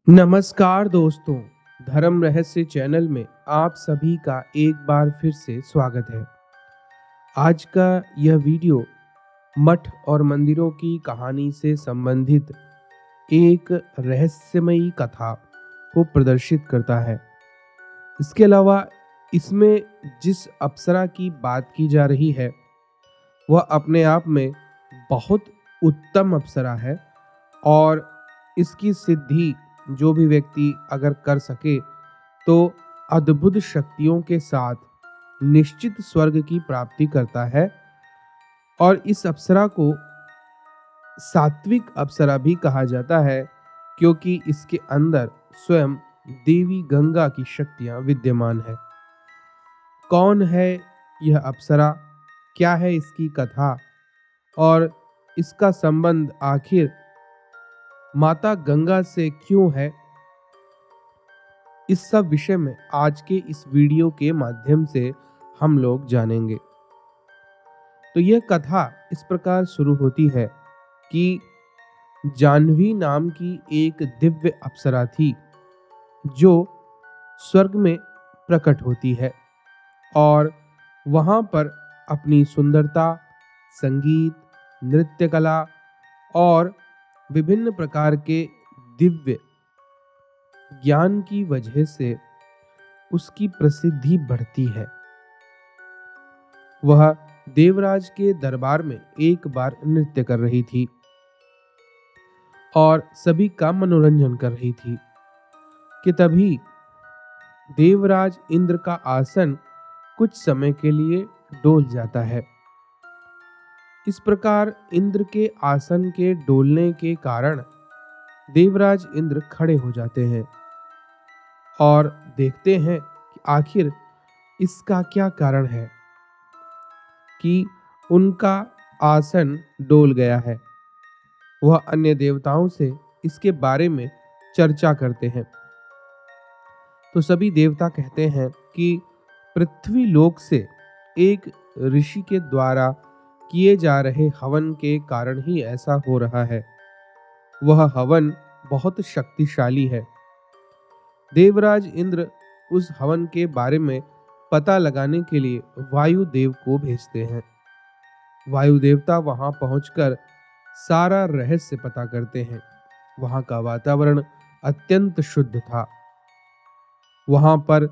नमस्कार दोस्तों, धर्म रहस्य चैनल में आप सभी का एक बार फिर से स्वागत है। आज का यह वीडियो मठ और मंदिरों की कहानी से संबंधित एक रहस्यमयी कथा को प्रदर्शित करता है। इसके अलावा इसमें जिस अप्सरा की बात की जा रही है वह अपने आप में बहुत उत्तम अप्सरा है और इसकी सिद्धि जो भी व्यक्ति अगर कर सके तो अद्भुत शक्तियों के साथ निश्चित स्वर्ग की प्राप्ति करता है। और इस अप्सरा को सात्विक अप्सरा भी कहा जाता है क्योंकि इसके अंदर स्वयं देवी गंगा की शक्तियां विद्यमान है। कौन है यह अप्सरा, क्या है इसकी कथा और इसका संबंध आखिर माता गंगा से क्यों है, इस सब विषय में आज के इस वीडियो के माध्यम से हम लोग जानेंगे। तो यह कथा इस प्रकार शुरू होती है कि जाह्नवी नाम की एक दिव्य अप्सरा थी जो स्वर्ग में प्रकट होती है और वहां पर अपनी सुंदरता, संगीत, नृत्य कला और विभिन्न प्रकार के दिव्य ज्ञान की वजह से उसकी प्रसिद्धि बढ़ती है। वह देवराज के दरबार में एक बार नृत्य कर रही थी और सभी का मनोरंजन कर रही थी कि तभी देवराज इंद्र का आसन कुछ समय के लिए डोल जाता है। इस प्रकार इंद्र के आसन के डोलने के कारण देवराज इंद्र खड़े हो जाते हैं और देखते हैं कि आखिर इसका क्या कारण है कि उनका आसन डोल गया है। वह अन्य देवताओं से इसके बारे में चर्चा करते हैं तो सभी देवता कहते हैं कि पृथ्वी लोक से एक ऋषि के द्वारा किए जा रहे हवन के कारण ही ऐसा हो रहा है। वह हवन बहुत शक्तिशाली है। देवराज इंद्र उस हवन के बारे में पता लगाने के लिए वायुदेव को भेजते हैं। वायु देवता वहां पहुंचकर सारा रहस्य पता करते हैं। वहां का वातावरण अत्यंत शुद्ध था। वहां पर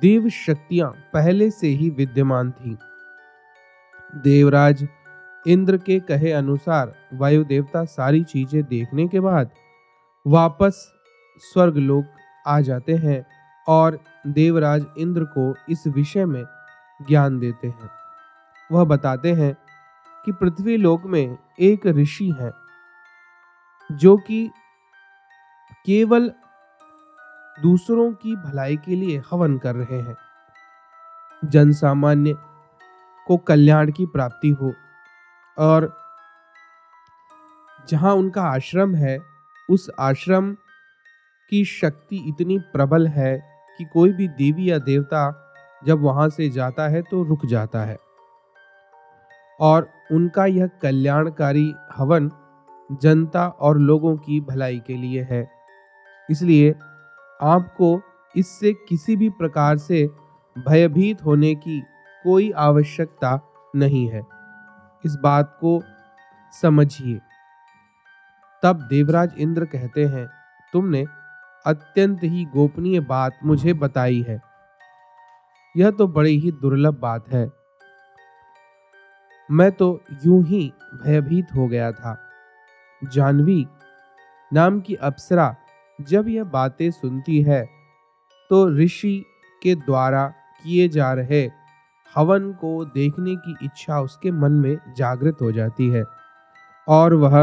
देव शक्तियां पहले से ही विद्यमान थीं। देवराज इंद्र के कहे अनुसार वायु देवता सारी चीजें देखने के बाद वापस स्वर्गलोक आ जाते हैं और देवराज इंद्र को इस विषय में ज्ञान देते हैं। वह बताते हैं कि पृथ्वी लोक में एक ऋषि है जो कि केवल दूसरों की भलाई के लिए हवन कर रहे हैं, जन सामान्य को कल्याण की प्राप्ति हो। और जहां उनका आश्रम है उस आश्रम की शक्ति इतनी प्रबल है कि कोई भी देवी या देवता जब वहां से जाता है तो रुक जाता है। और उनका यह कल्याणकारी हवन जनता और लोगों की भलाई के लिए है। इसलिए आपको इससे किसी भी प्रकार से भयभीत होने की कोई आवश्यकता नहीं है। इस बात को समझिए। तब देवराज इंद्र कहते हैं, तुमने अत्यंत ही गोपनीय बात मुझे बताई है। यह तो बड़ी ही दुर्लभ बात है। मैं तो यूं ही भयभीत हो गया था। जाह्नवी नाम की अप्सरा जब यह बातें सुनती है तो ऋषि के द्वारा किए जा रहे हवन को देखने की इच्छा उसके मन में जागृत हो जाती है और वह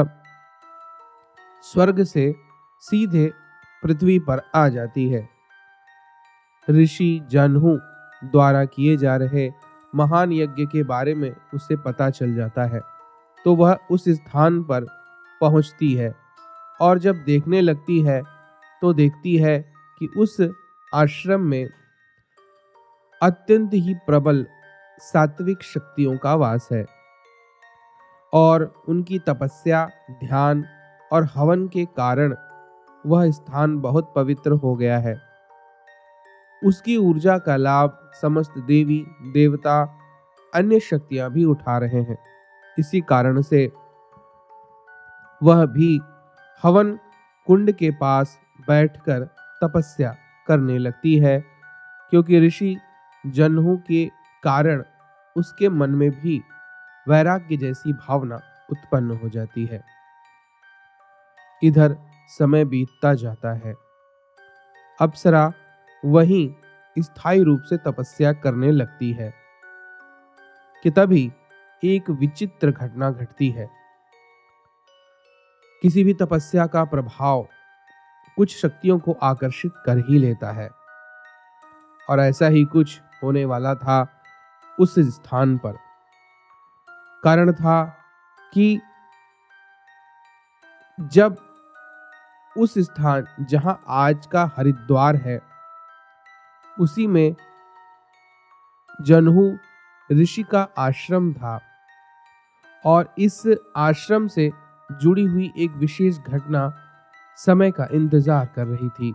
स्वर्ग से सीधे पृथ्वी पर आ जाती है। ऋषि जाह्नू द्वारा किए जा रहे महान यज्ञ के बारे में उसे पता चल जाता है तो वह उस स्थान पर पहुंचती है और जब देखने लगती है तो देखती है कि उस आश्रम में अत्यंत ही प्रबल सात्विक शक्तियों का वास है और उनकी तपस्या, ध्यान और हवन के कारण वह स्थान बहुत पवित्र हो गया है। उसकी ऊर्जा का लाभ समस्त देवी देवता अन्य शक्तियां भी उठा रहे हैं। इसी कारण से वह भी हवन कुंड के पास बैठकर तपस्या करने लगती है, क्योंकि ऋषि जनहू के कारण उसके मन में भी वैराग्य जैसी भावना उत्पन्न हो जाती है। इधर समय बीतता जाता है। अप्सरा वहीं स्थायी रूप से तपस्या करने लगती है कि तभी एक विचित्र घटना घटती है। किसी भी तपस्या का प्रभाव कुछ शक्तियों को आकर्षित कर ही लेता है, और ऐसा ही कुछ होने वाला था उस स्थान पर। कारण था कि जब उस स्थान जहां आज का हरिद्वार है, उसी में जनहू ऋषि का आश्रम था, और इस आश्रम से जुड़ी हुई एक विशेष घटना समय का इंतजार कर रही थी।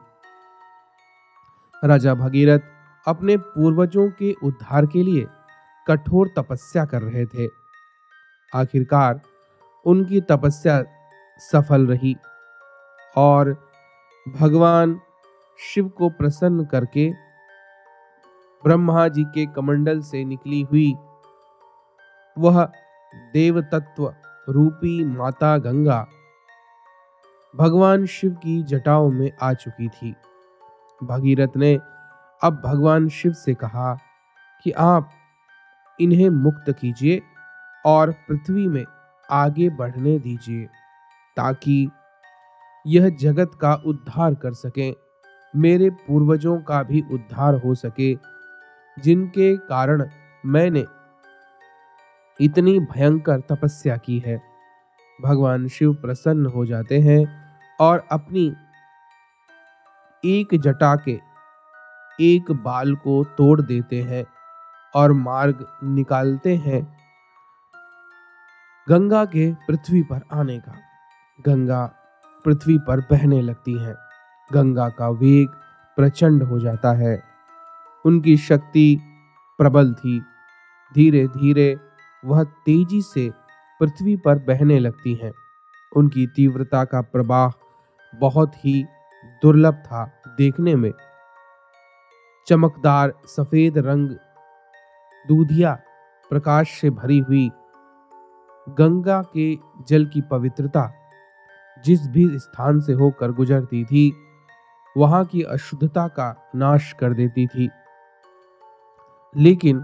राजा भगीरथ अपने पूर्वजों के उद्धार के लिए कठोर तपस्या कर रहे थे। आखिरकार उनकी तपस्या सफल रही, और भगवान शिव को प्रसन्न करके ब्रह्मा जी के कमंडल से निकली हुई वह देवतत्व रूपी माता गंगा भगवान शिव की जटाओं में आ चुकी थी। भगीरथ ने अब भगवान शिव से कहा कि आप इन्हें मुक्त कीजिए और पृथ्वी में आगे बढ़ने दीजिए, ताकि यह जगत का उद्धार कर सकें, मेरे पूर्वजों का भी उद्धार हो सके, जिनके कारण मैंने इतनी भयंकर तपस्या की है। भगवान शिव प्रसन्न हो जाते हैं और अपनी एक जटा के एक बाल को तोड़ देते हैं और मार्ग निकालते हैं गंगा के पृथ्वी पर आने का। गंगा पृथ्वी पर बहने लगती हैं। गंगा का वेग प्रचंड हो जाता है। उनकी शक्ति प्रबल थी। धीरे धीरे वह तेजी से पृथ्वी पर बहने लगती हैं। उनकी तीव्रता का प्रवाह बहुत ही दुर्लभ था। देखने में चमकदार सफेद रंग, दूधिया प्रकाश से भरी हुई गंगा के जल की पवित्रता जिस भी स्थान से होकर गुजरती थी, वहां की अशुद्धता का नाश कर देती थी। लेकिन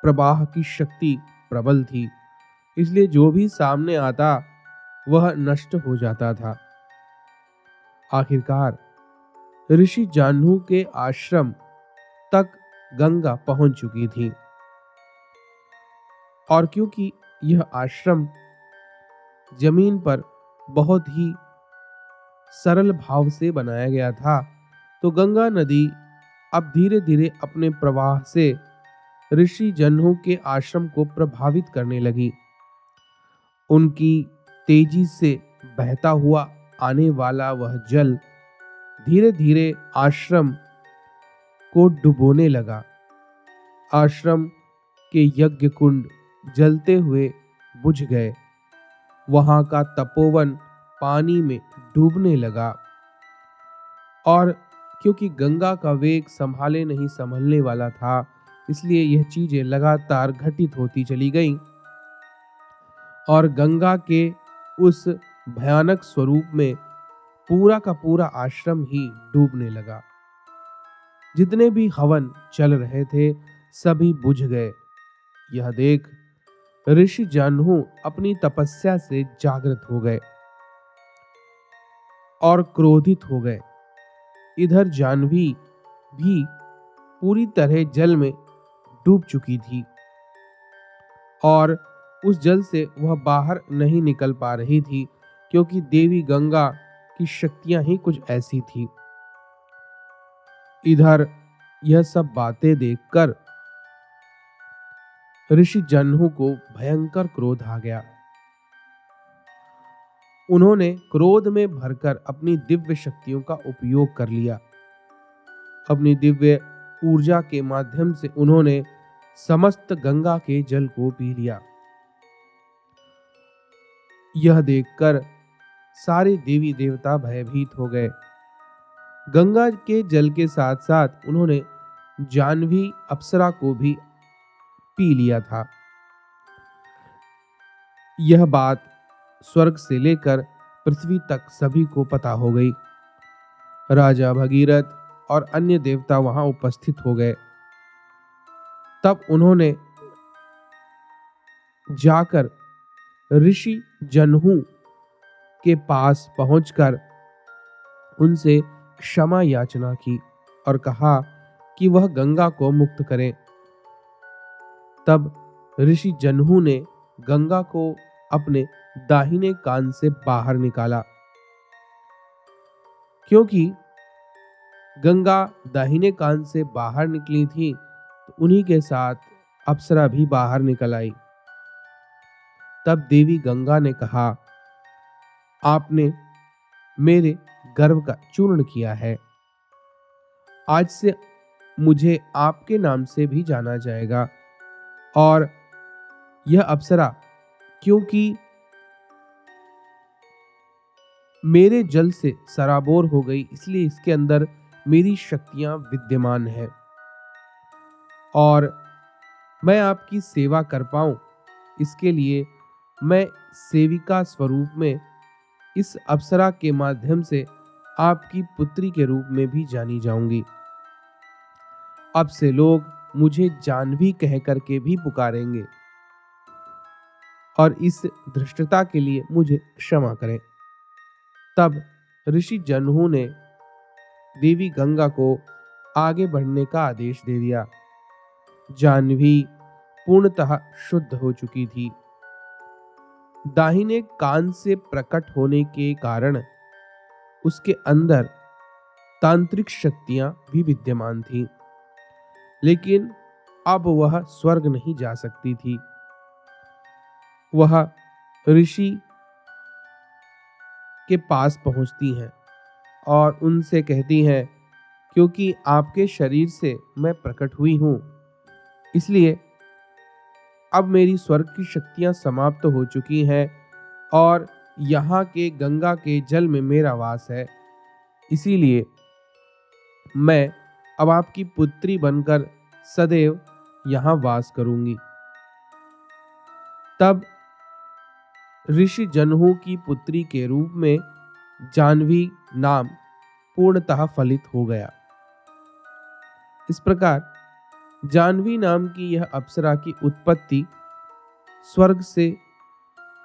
प्रवाह की शक्ति प्रबल थी, इसलिए जो भी सामने आता वह नष्ट हो जाता था। आखिरकार ऋषि जाह्नू के आश्रम तक गंगा पहुंच चुकी थी, और क्योंकि यह आश्रम जमीन पर बहुत ही सरल भाव से बनाया गया था, तो गंगा नदी अब धीरे धीरे अपने प्रवाह से ऋषि जाह्नू के आश्रम को प्रभावित करने लगी। उनकी तेजी से बहता हुआ आने वाला वह जल धीरे धीरे आश्रम को डुबोने लगा। आश्रम के यज्ञ कुंड जलते हुए बुझ गए। वहां का तपोवन पानी में डूबने लगा, और क्योंकि गंगा का वेग संभाले नहीं संभलने वाला था, इसलिए यह चीजें लगातार घटित होती चली गईं, और गंगा के उस भयानक स्वरूप में पूरा का पूरा आश्रम ही डूबने लगा। जितने भी हवन चल रहे थे सभी बुझ गए। यह देख ऋषि जाह्नू अपनी तपस्या से जागृत हो गए और क्रोधित हो गए। इधर जाह्नवी भी पूरी तरह जल में डूब चुकी थी, और उस जल से वह बाहर नहीं निकल पा रही थी, क्योंकि देवी गंगा की शक्तियां ही कुछ ऐसी थी। इधर यह सब बातें देखकर ऋषि जाह्नू को भयंकर क्रोध आ गया। उन्होंने क्रोध में भरकर अपनी दिव्य शक्तियों का उपयोग कर लिया। अपनी दिव्य ऊर्जा के माध्यम से उन्होंने समस्त गंगा के जल को पी लिया। यह देखकर सारे देवी देवता भयभीत हो गए। गंगा के जल के साथ साथ उन्होंने जाह्नवी अप्सरा को भी पी लिया था। यह बात स्वर्ग से लेकर पृथ्वी तक सभी को पता हो गई। राजा भगीरथ और अन्य देवता वहां उपस्थित हो गए। तब उन्होंने जाकर ऋषि जन्हू के पास पहुंचकर उनसे क्षमा याचना की और कहा कि वह गंगा को मुक्त करें। तब ऋषि जन्हू ने गंगा को अपने दाहिने कान से बाहर निकाला। क्योंकि गंगा दाहिने कान से बाहर निकली थी, तो उन्हीं के साथ अप्सरा भी बाहर निकल आई। तब देवी गंगा ने कहा, आपने मेरे गर्व का चूर्ण किया है। आज से मुझे आपके नाम से भी जाना जाएगा। और यह अप्सरा क्योंकि मेरे जल से सराबोर हो गई, इसलिए इसके अंदर मेरी शक्तियां विद्यमान है और मैं आपकी सेवा कर पाऊं, इसके लिए मैं सेविका स्वरूप में इस अप्सरा के माध्यम से आपकी पुत्री के रूप में भी जानी जाऊंगी। अब से लोग मुझे जाह्नवी कह करके भी पुकारेंगे और इस धृष्टता के लिए मुझे क्षमा करें। तब ऋषि जन्हू ने देवी गंगा को आगे बढ़ने का आदेश दे दिया। जाह्नवी पूर्णतः शुद्ध हो चुकी थी। दाहिने कान से प्रकट होने के कारण उसके अंदर तांत्रिक शक्तियां भी विद्यमान थीं, लेकिन अब वह स्वर्ग नहीं जा सकती थी। वह ऋषि के पास पहुंचती हैं और उनसे कहती हैं, क्योंकि आपके शरीर से मैं प्रकट हुई हूं, इसलिए अब मेरी स्वर्ग की शक्तियां समाप्त हो चुकी हैं और यहाँ के गंगा के जल में मेरा वास है। इसीलिए मैं अब आपकी पुत्री बनकर सदैव यहाँ वास करूंगी। तब ऋषि जन्हू की पुत्री के रूप में जाह्नवी नाम पूर्णतः फलित हो गया। इस प्रकार जाह्नवी नाम की यह अप्सरा की उत्पत्ति स्वर्ग से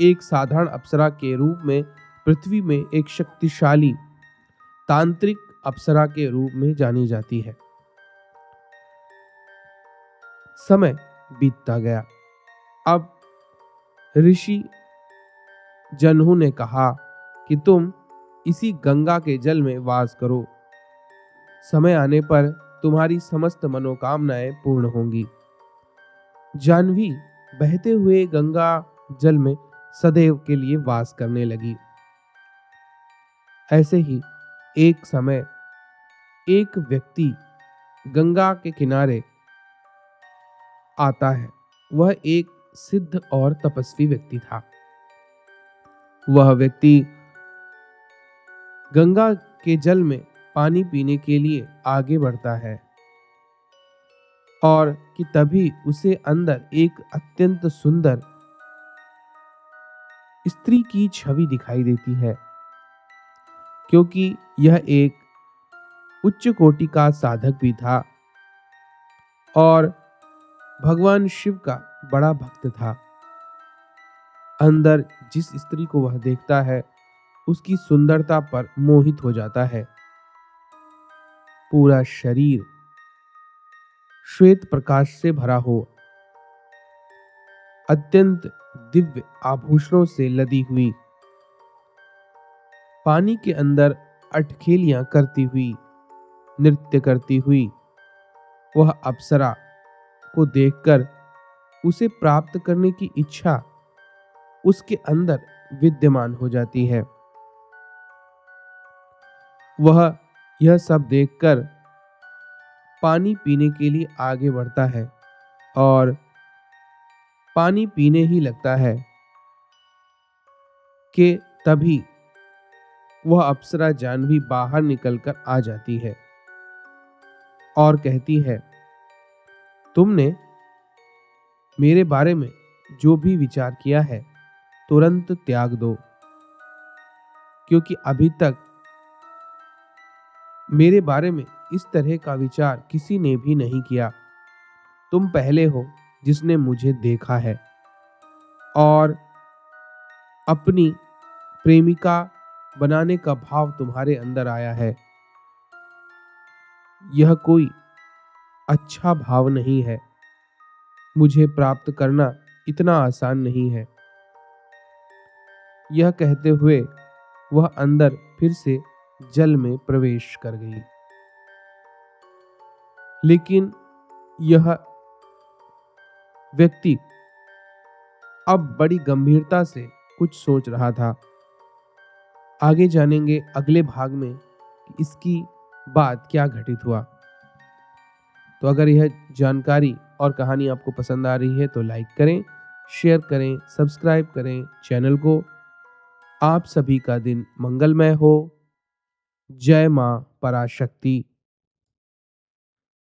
एक साधारण अप्सरा के रूप में पृथ्वी में एक शक्तिशाली तांत्रिक अप्सरा के रूप में जानी जाती है। समय बीतता गया। अब ऋषि जन्हू ने कहा कि तुम इसी गंगा के जल में वास करो। समय आने पर तुम्हारी समस्त मनोकामनाएं पूर्ण होंगी। जाह्नवी बहते हुए गंगा जल में सदैव के लिए वास करने लगी। ऐसे ही एक समय एक व्यक्ति गंगा के किनारे आता है। वह एक सिद्ध और तपस्वी व्यक्ति था। वह व्यक्ति गंगा के जल में पानी पीने के लिए आगे बढ़ता है और कि तभी उसे अंदर एक अत्यंत सुंदर स्त्री की छवि दिखाई देती है। क्योंकि यह एक उच्च कोटि का साधक भी था और भगवान शिव का बड़ा भक्त था। अंदर जिस स्त्री को वह देखता है, उसकी सुंदरता पर मोहित हो जाता है। पूरा शरीर श्वेत प्रकाश से भरा हो, अत्यंत दिव्य आभूषणों से लदी हुई, पानी के अंदर अटखेलियां करती हुई, नृत्य करती हुई वह अप्सरा को देखकर उसे प्राप्त करने की इच्छा उसके अंदर विद्यमान हो जाती है। वह यह सब देखकर पानी पीने के लिए आगे बढ़ता है और पानी पीने ही लगता है कि तभी वह अप्सरा जाह्नवी बाहर निकलकर आ जाती है और कहती है, तुमने मेरे बारे में जो भी विचार किया है तुरंत त्याग दो, क्योंकि अभी तक मेरे बारे में इस तरह का विचार किसी ने भी नहीं किया। तुम पहले हो जिसने मुझे देखा है और अपनी प्रेमिका बनाने का भाव तुम्हारे अंदर आया है। यह कोई अच्छा भाव नहीं है। मुझे प्राप्त करना इतना आसान नहीं है। यह कहते हुए वह अंदर फिर से जल में प्रवेश कर गई। लेकिन यह व्यक्ति अब बड़ी गंभीरता से कुछ सोच रहा था। आगे जानेंगे अगले भाग में कि इसकी बाद क्या घटित हुआ। तो अगर यह जानकारी और कहानी आपको पसंद आ रही है तो लाइक करें, शेयर करें, सब्सक्राइब करें चैनल को। आप सभी का दिन मंगलमय हो। जय मां पराशक्ति।